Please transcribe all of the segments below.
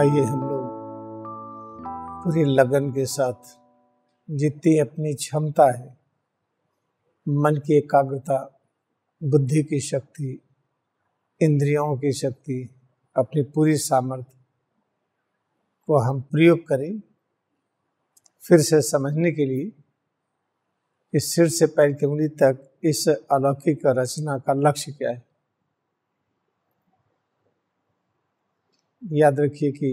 आइए हम लोग पूरी लगन के साथ जितनी अपनी क्षमता है, मन की एकाग्रता, बुद्धि की शक्ति, इंद्रियों की शक्ति, अपनी पूरी सामर्थ्य को हम प्रयोग करें फिर से समझने के लिए इस सिर से पैर की उंगली तक इस अलौकिक रचना का लक्ष्य क्या है। याद रखिए कि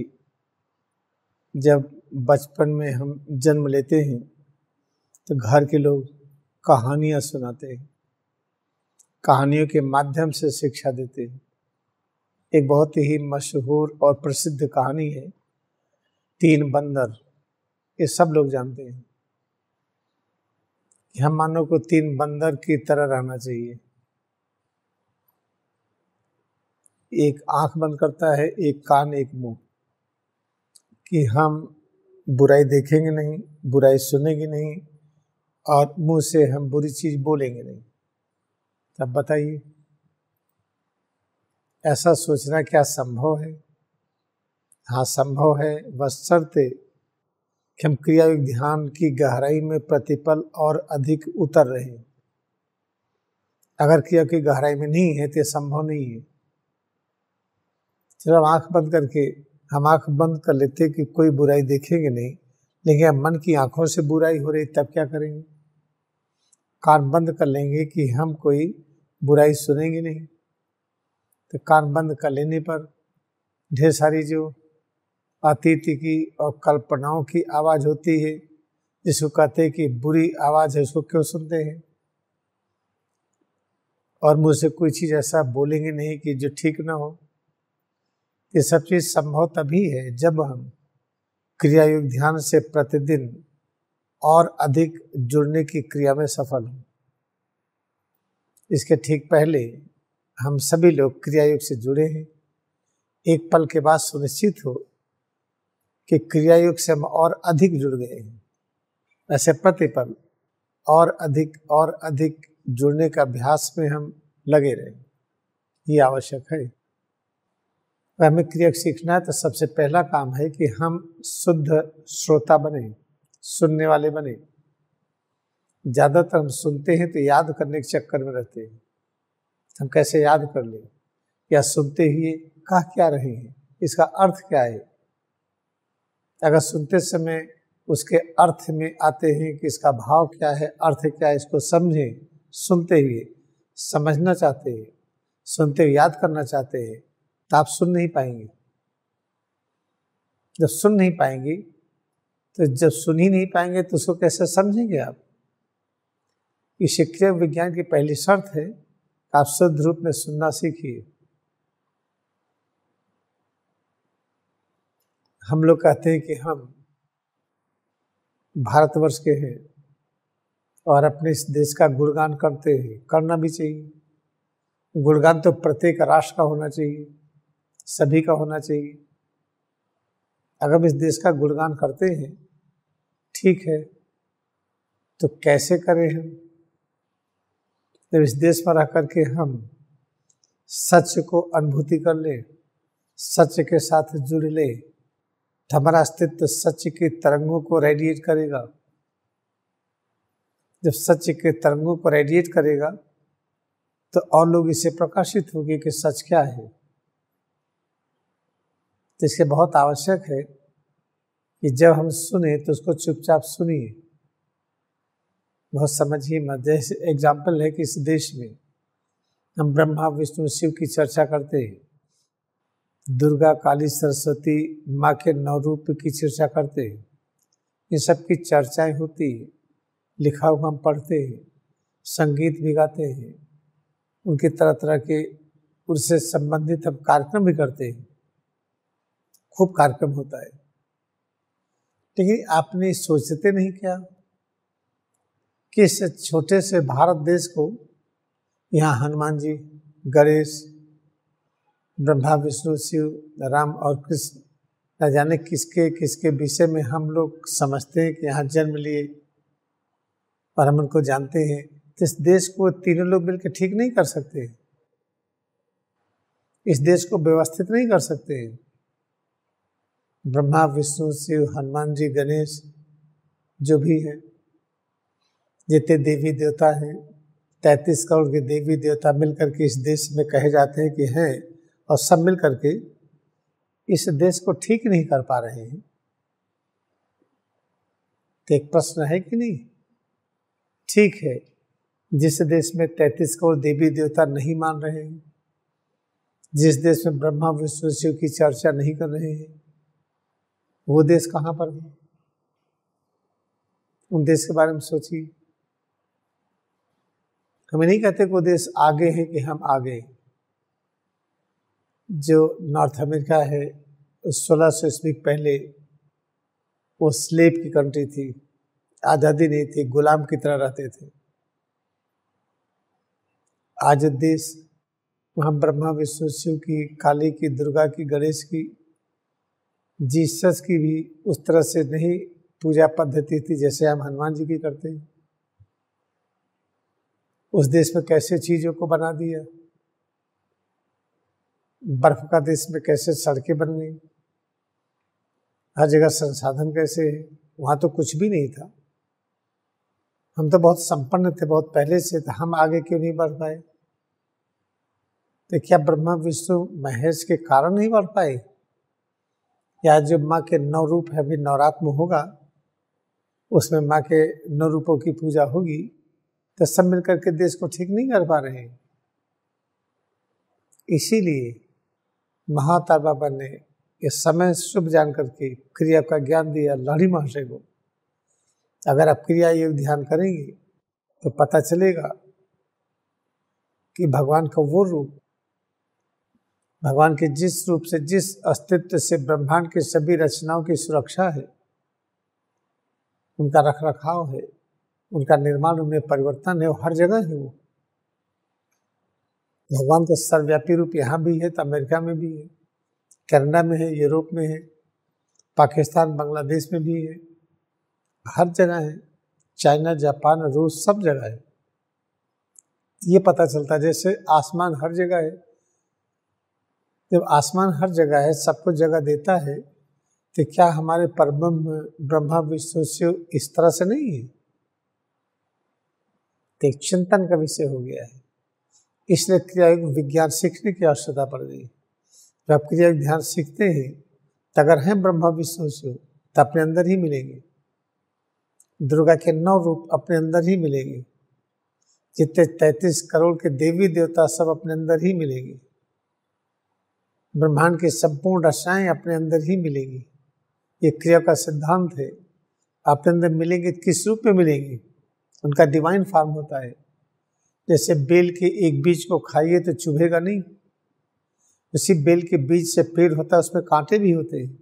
जब बचपन में हम जन्म लेते हैं तो घर के लोग कहानियाँ सुनाते हैं, कहानियों के माध्यम से शिक्षा देते हैं। एक बहुत ही मशहूर और प्रसिद्ध कहानी है तीन बंदर। ये सब लोग जानते हैं कि हम मानव को तीन बंदर की तरह रहना चाहिए। एक आंख बंद करता है, एक कान, एक मुंह, कि हम बुराई देखेंगे नहीं, बुराई सुनेंगे नहीं और मुंह से हम बुरी चीज बोलेंगे नहीं। तब बताइए ऐसा सोचना क्या संभव है? हाँ संभव है, बशर्ते कि हम क्रियायोग ध्यान की गहराई में प्रतिपल और अधिक उतर रहे। अगर क्रिया की गहराई में नहीं है तो संभव नहीं है। चलो आंख बंद करके हम आंख बंद कर लेते कि कोई बुराई देखेंगे नहीं, लेकिन हम मन की आंखों से बुराई हो रही तब क्या करेंगे? कान बंद कर लेंगे कि हम कोई बुराई सुनेंगे नहीं, तो कान बंद कर लेने पर ढेर सारी जो अतीत की और कल्पनाओं की आवाज होती है, जिसको कहते हैं कि बुरी आवाज है, उसको क्यों सुनते हैं? और मुझसे कोई चीज ऐसा बोलेंगे नहीं कि जो ठीक ना हो। ये सब चीज संभव तभी है जब हम क्रियायोग ध्यान से प्रतिदिन और अधिक जुड़ने की क्रिया में सफल हों। इसके ठीक पहले हम सभी लोग क्रियायोग से जुड़े हैं। एक पल के बाद सुनिश्चित हो कि क्रियायोग से हम और अधिक जुड़ गए हैं। ऐसे प्रतिपल और अधिक जुड़ने का अभ्यास में हम लगे रहें, ये आवश्यक है। हमें क्रिया सीखना है तो सबसे पहला काम है कि हम शुद्ध श्रोता बने, सुनने वाले बने। ज्यादातर हम सुनते हैं तो याद करने के चक्कर में रहते हैं। हम कैसे याद कर लें, या सुनते हुए कह क्या रहे हैं, इसका अर्थ क्या है। अगर सुनते समय उसके अर्थ में आते हैं कि इसका भाव क्या है, अर्थ क्या है, इसको समझें। सुनते हुए समझना चाहते हैं, सुनते हुए याद करना चाहते हैं, तो आप सुन नहीं पाएंगे। जब सुन नहीं पाएंगे तो जब सुन ही नहीं पाएंगे तो उसको कैसे समझेंगे आप? इस क्रिया विज्ञान की पहली शर्त है कि आप शुद्ध रूप में सुनना सीखिए। हम लोग कहते हैं कि हम भारतवर्ष के हैं और अपने इस देश का गुणगान करते हैं, करना भी चाहिए। गुणगान तो प्रत्येक राष्ट्र का होना चाहिए, सभी का होना चाहिए। अगर हम इस देश का गुणगान करते हैं, ठीक है, तो कैसे करें हम? जब इस देश में रह करके हम सच को अनुभूति कर ले, सच के साथ जुड़ ले, तो हमारा अस्तित्व सच के तरंगों को रेडिएट करेगा। जब सच के तरंगों को रेडिएट करेगा तो और लोग इससे प्रकाशित होंगे कि सच क्या है। तो इसके बहुत आवश्यक है कि जब हम सुने तो उसको चुपचाप सुनिए, बहुत समझिए मत। जैसे एग्जाम्पल है कि इस देश में हम ब्रह्मा विष्णु शिव की चर्चा करते हैं, दुर्गा काली सरस्वती माँ के 9 रूप की चर्चा करते हैं। इन सब की चर्चाएं होती है, लिखा हुआ हम पढ़ते हैं, संगीत भी गाते हैं, उनके तरह तरह के उनसे संबंधित हम कार्यक्रम भी करते हैं। खूब कार्यक्रम होता है, लेकिन आपने सोचते नहीं क्या कि इस छोटे से भारत देश को यहाँ हनुमान जी, गणेश, ब्रह्मा विष्णु शिव, राम और कृष्ण, न जाने किसके किसके विषय में हम लोग समझते हैं कि यहाँ जन्म लिए और हम उनको जानते हैं। तो इस देश को तीनों लोग मिलकर ठीक नहीं कर सकते, इस देश को व्यवस्थित नहीं कर सकते। ब्रह्मा विष्णु शिव हनुमान जी गणेश जो भी हैं, जितने देवी देवता हैं, 33 करोड़ के देवी देवता मिलकर के इस देश में कहे जाते हैं कि हैं, और सब मिलकर के इस देश को ठीक नहीं कर पा रहे हैं। तो एक प्रश्न है कि नहीं? ठीक है, जिस देश में 33 करोड़ देवी देवता नहीं मान रहे हैं, जिस देश में ब्रह्मा विष्णु शिव की चर्चा नहीं कर रहे हैं, वो देश कहाँ पर है? उन देश के बारे में सोचिए। हमें नहीं कहते कि वो देश आगे है कि हम आगे। जो नॉर्थ अमेरिका है 1600 ईस्वी पहले वो स्लेव की कंट्री थी, आज़ादी नहीं थी, गुलाम की तरह रहते थे। आज देश वहाँ ब्रह्मा विष्णु शिव की, काली की, दुर्गा की, गणेश की, जीसस की भी उस तरह से नहीं पूजा पद्धति थी जैसे हम हनुमान जी की करते हैं। उस देश में कैसे चीजों को बना दिया, बर्फ का देश में कैसे सड़कें बन गई, हर जगह संसाधन कैसे है। वहाँ तो कुछ भी नहीं था, हम तो बहुत संपन्न थे बहुत पहले से, तो हम आगे क्यों नहीं बढ़ पाए? तो क्या ब्रह्मा विष्णु महेश के कारण नहीं बढ़ पाए? या जो माँ के 9 रूप है, अभी नवरात्र होगा, उसमें माँ के 9 रूपों की पूजा होगी, तो सब मिलकर के देश को ठीक नहीं कर पा रहे हैं। इसीलिए महातार बाबा ने ये समय शुभ जान करके क्रिया का ज्ञान दिया लहरी महाशय को। अगर आप क्रिया योग ध्यान करेंगे तो पता चलेगा कि भगवान का वो रूप, भगवान के जिस रूप से, जिस अस्तित्व से ब्रह्मांड की सभी रचनाओं की सुरक्षा है, उनका रख रखाव है, उनका निर्माण, उनमें परिवर्तन है, वो हर जगह है। वो भगवान का सर्वव्यापी रूप यहाँ भी है, तो अमेरिका में भी है, कनाडा में है, यूरोप में है, पाकिस्तान बांग्लादेश में भी है, हर जगह है, चाइना जापान रूस सब जगह है। ये पता चलता है जैसे आसमान हर जगह है। जब आसमान हर जगह है, सबको जगह देता है, तो क्या हमारे परब्रह्म ब्रह्मा विष्णु शिव इस तरह से नहीं है? तो एक चिंतन का विषय हो गया है। इसलिए क्रिया योग विज्ञान सीखने की आवश्यकता पड़ गई। जब आप क्रिया योग ध्यान सीखते हैं तो अगर हैं ब्रह्मा विष्णु शिव तो अपने अंदर ही मिलेंगे। दुर्गा के 9 रूप अपने अंदर ही मिलेंगे। जितने 33 करोड़ के देवी देवता सब अपने अंदर ही मिलेंगे। ब्रह्मांड की संपूर्ण रचनाएं अपने अंदर ही मिलेंगी। ये क्रिया का सिद्धांत है। अपने अंदर मिलेंगे, किस रूप में मिलेंगे? उनका डिवाइन फॉर्म होता है। जैसे बेल के एक बीज को खाइए तो चुभेगा नहीं, उसी बेल के बीज से पेड़ होता है, उसमें कांटे भी होते हैं।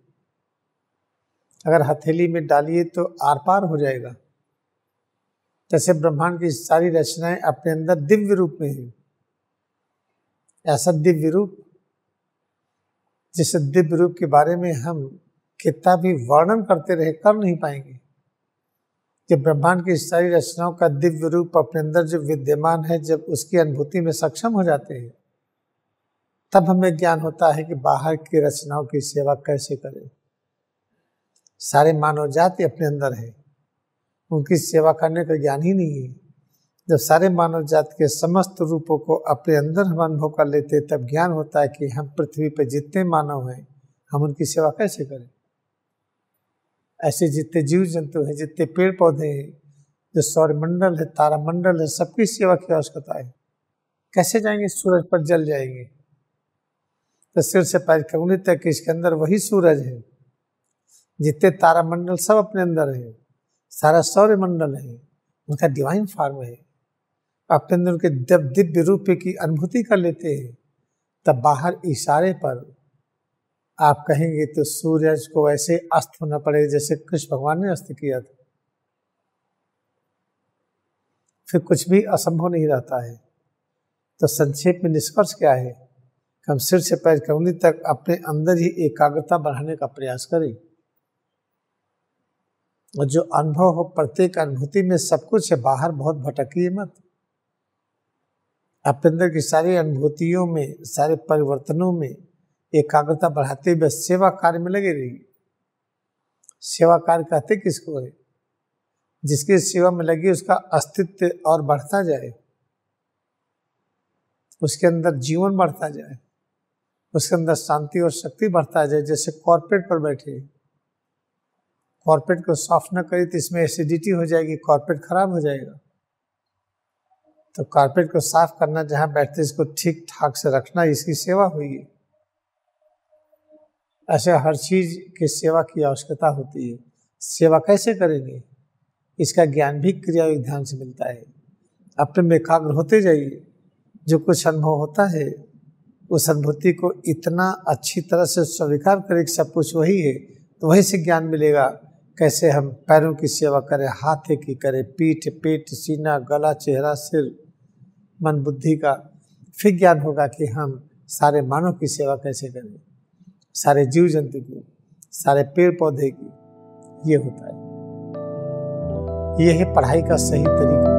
अगर हथेली में डालिए तो आर पार हो जाएगा। जैसे ब्रह्मांड की सारी रचनाएं अपने अंदर दिव्य रूप में है। ऐसा दिव्य रूप, जिस दिव्य रूप के बारे में हम कितना भी वर्णन करते रहे कर नहीं पाएंगे। जब ब्रह्मांड की सारी रचनाओं का दिव्य रूप अपने अंदर जो विद्यमान है, जब उसकी अनुभूति में सक्षम हो जाते हैं, तब हमें ज्ञान होता है कि बाहर की रचनाओं की सेवा कैसे करें। सारे मानव जाति अपने अंदर है, उनकी सेवा करने का ज्ञान ही नहीं है। जब सारे मानव जाति के समस्त रूपों को अपने अंदर हम अनुभव कर लेते, तब ज्ञान होता है कि हम पृथ्वी पर जितने मानव हैं, हम उनकी सेवा कैसे करें। ऐसे जितने जीव जंतु हैं, जितने पेड़ पौधे हैं, जो सौरमंडल है, तारामंडल है, सबकी सेवा की आवश्यकता है। कैसे जाएंगे? सूरज पर जल जाएंगे। तो सिर से पैर की उंगली तक इसके अंदर वही सूरज है। जितने तारामंडल सब अपने अंदर है, सारा सौरमंडल है, उनका डिवाइन फॉर्म है। अपने अंदर उनके जब दिव्य रूप की अनुभूति कर लेते हैं, तब बाहर इशारे पर आप कहेंगे तो सूरज को ऐसे अस्त होना पड़ेगा जैसे कृष्ण भगवान ने अस्त किया था। फिर कुछ भी असंभव नहीं रहता है। तो संक्षेप में निष्कर्ष क्या है कि हम सिर से पैर की उंगली तक अपने अंदर ही एकाग्रता बढ़ाने का प्रयास करें, और जो अनुभव हो, प्रत्येक अनुभूति में सब कुछ है, बाहर बहुत भटकिए मत। अपने अंदर की सारी अनुभूतियों में, सारे परिवर्तनों में एकाग्रता बढ़ाते हुए सेवा कार्य में लगे रहिए। सेवा कार्य कहते किसको है? जिसकी सेवा में लगी उसका अस्तित्व और बढ़ता जाए, उसके अंदर जीवन बढ़ता जाए, उसके अंदर शांति और शक्ति बढ़ता जाए। जैसे कॉर्पोरेट पर बैठे, कॉर्पोरेट को साफ न करी तो इसमें एसिडिटी हो जाएगी, कॉर्पोरेट खराब हो जाएगा। तो कॉर्पोरेट को साफ करना, जहाँ बैठते इसको ठीक ठाक से रखना, इसकी सेवा हुई है। ऐसे हर चीज की सेवा की आवश्यकता होती है। सेवा कैसे करेंगे, इसका ज्ञान भी क्रिया विधान से मिलता है। अपने में एकाग्र होते जाइए, जो कुछ अनुभव होता है उस अनुभूति को इतना अच्छी तरह से स्वीकार करें कि सब कुछ वही है, तो वही से ज्ञान मिलेगा। कैसे हम पैरों की सेवा करें, हाथ की करें, पीठ, पेट, सीना, गला, चेहरा, सिर, मन, बुद्धि का। फिर ज्ञान होगा कि हम सारे मानव की सेवा कैसे करें, सारे जीव जंतु की, सारे पेड़ पौधे की। ये होता है, ये है पढ़ाई का सही तरीका।